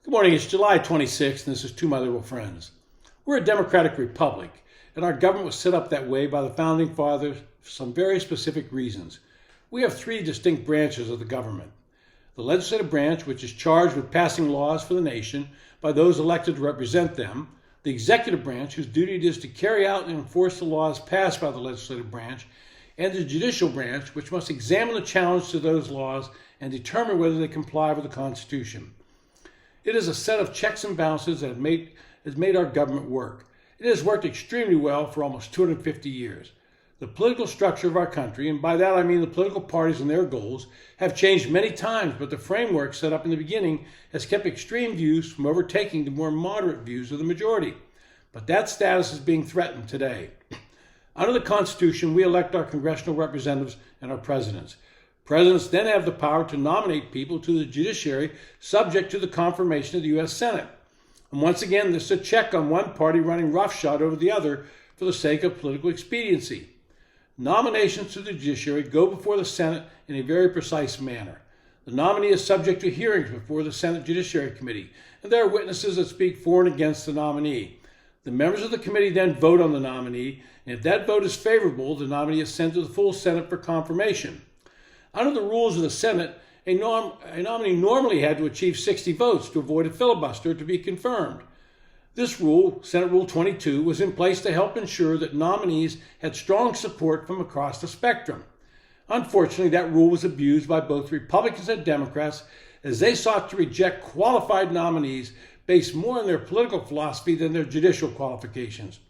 Good morning. It's July 26th, and this is To My Liberal Friends. We're a democratic republic, and our government was set up that way by the Founding Fathers for some very specific reasons. We have three distinct branches of the government. The legislative branch, which is charged with passing laws for the nation by those elected to represent them. The executive branch, whose duty it is to carry out and enforce the laws passed by the legislative branch. And the judicial branch, which must examine the challenge to those laws and determine whether they comply with the Constitution. It is a set of checks and balances that has made our government work. It has worked extremely well for almost 250 years. The political structure of our country, and by that I mean the political parties and their goals, have changed many times, but the framework set up in the beginning has kept extreme views from overtaking the more moderate views of the majority. But that status is being threatened today. Under the Constitution, we elect our congressional representatives and our presidents. Presidents then have the power to nominate people to the judiciary subject to the confirmation of the U.S. Senate. And once again, this is a check on one party running roughshod over the other for the sake of political expediency. Nominations to the judiciary go before the Senate in a very precise manner. The nominee is subject to hearings before the Senate Judiciary Committee, and there are witnesses that speak for and against the nominee. The members of the committee then vote on the nominee, and if that vote is favorable, the nominee is sent to the full Senate for confirmation. Under the rules of the Senate, a nominee normally had to achieve 60 votes to avoid a filibuster to be confirmed. This rule, Senate Rule 22, was in place to help ensure that nominees had strong support from across the spectrum. Unfortunately, that rule was abused by both Republicans and Democrats as they sought to reject qualified nominees based more on their political philosophy than their judicial qualifications.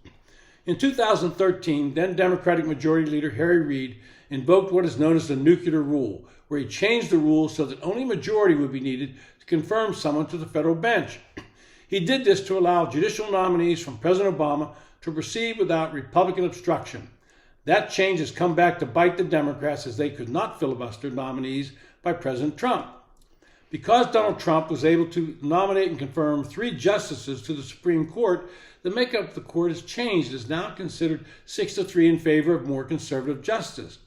In 2013, then Democratic Majority Leader Harry Reid invoked what is known as the nuclear rule, where he changed the rules so that only majority would be needed to confirm someone to the federal bench. He did this to allow judicial nominees from President Obama to proceed without Republican obstruction. That change has come back to bite the Democrats as they could not filibuster nominees by President Trump. Because Donald Trump was able to nominate and confirm 3 justices to the Supreme Court, the makeup of the court has changed. It is now considered 6-3 in favor of more conservative justice.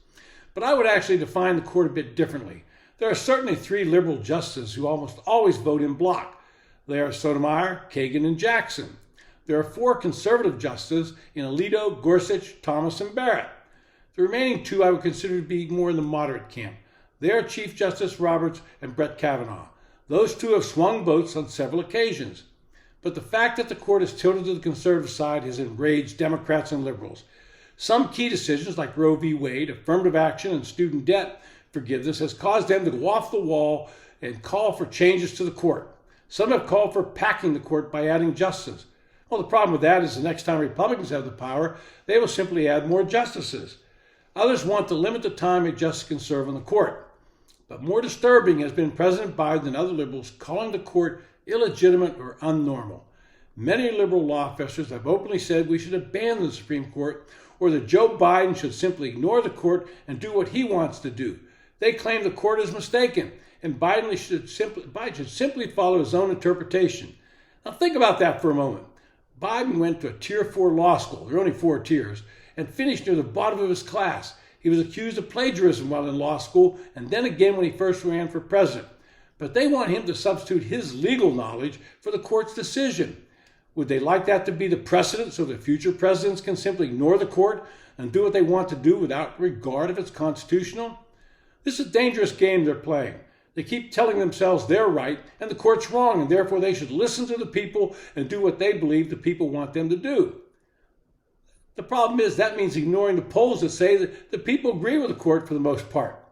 But I would actually define the court a bit differently. There are certainly 3 liberal justices who almost always vote in bloc. They are Sotomayor, Kagan, and Jackson. There are 4 conservative justices in Alito, Gorsuch, Thomas, and Barrett. The remaining 2 I would consider to be more in the moderate camp. They are Chief Justice Roberts and Brett Kavanaugh. Those 2 have swung votes on several occasions. But the fact that the court is tilted to the conservative side has enraged Democrats and liberals. Some key decisions like Roe v. Wade, affirmative action, and student debt forgiveness has caused them to go off the wall and call for changes to the court. Some have called for packing the court by adding justices. Well, the problem with that is the next time Republicans have the power, they will simply add more justices. Others want to limit the time a justice can serve on the court. But more disturbing has been President Biden and other liberals calling the court illegitimate or unnormal. Many liberal law professors have openly said we should abandon the Supreme Court or that Joe Biden should simply ignore the court and do what he wants to do. They claim the court is mistaken and Biden should simply follow his own interpretation. Now think about that for a moment. Biden went to a Tier 4 law school, there are only 4 tiers, and finished near the bottom of his class. He was accused of plagiarism while in law school and then again when he first ran for president. But they want him to substitute his legal knowledge for the court's decision. Would they like that to be the precedent so that future presidents can simply ignore the court and do what they want to do without regard if it's constitutional? This is a dangerous game they're playing. They keep telling themselves they're right and the court's wrong, and therefore they should listen to the people and do what they believe the people want them to do. The problem is that means ignoring the polls that say that the people agree with the court for the most part.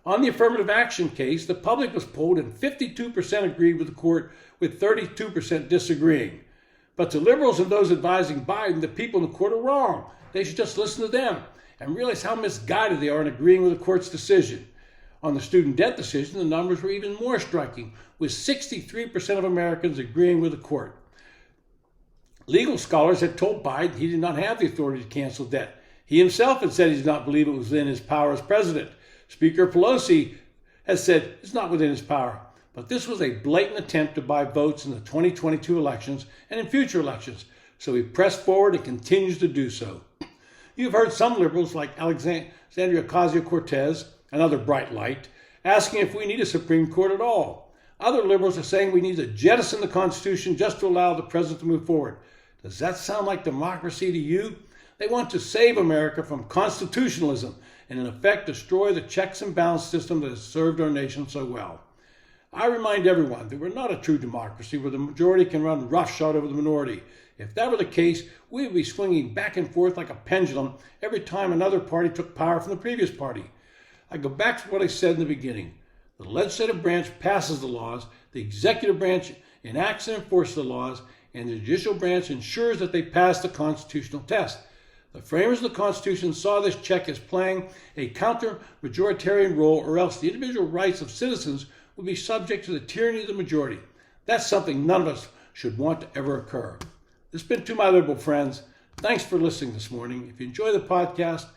On the affirmative action case, the public was polled and 52% agreed with the court, with 32% disagreeing. But to liberals and those advising Biden, the people in the court are wrong. They should just listen to them and realize how misguided they are in agreeing with the court's decision. On the student debt decision, the numbers were even more striking, with 63% of Americans agreeing with the court. Legal scholars had told Biden he did not have the authority to cancel debt. He himself had said he did not believe it was within his power as president. Speaker Pelosi has said it's not within his power. But this was a blatant attempt to buy votes in the 2022 elections and in future elections. So he pressed forward and continues to do so. You've heard some liberals like Alexandria Ocasio-Cortez, another bright light, asking if we need a Supreme Court at all. Other liberals are saying we need to jettison the Constitution just to allow the president to move forward. Does that sound like democracy to you? They want to save America from constitutionalism and in effect destroy the checks and balance system that has served our nation so well. I remind everyone that we're not a true democracy where the majority can run roughshod over the minority. If that were the case, we would be swinging back and forth like a pendulum every time another party took power from the previous party. I go back to what I said in the beginning. The legislative branch passes the laws, the executive branch enacts and enforces the laws, and the judicial branch ensures that they pass the constitutional test. The framers of the Constitution saw this check as playing a counter-majoritarian role, or else the individual rights of citizens would be subject to the tyranny of the majority. That's something none of us should want to ever occur. This has been To My Liberal Friends. Thanks for listening this morning. If you enjoy the podcast,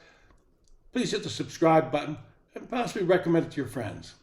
please hit the subscribe button and possibly recommend it to your friends.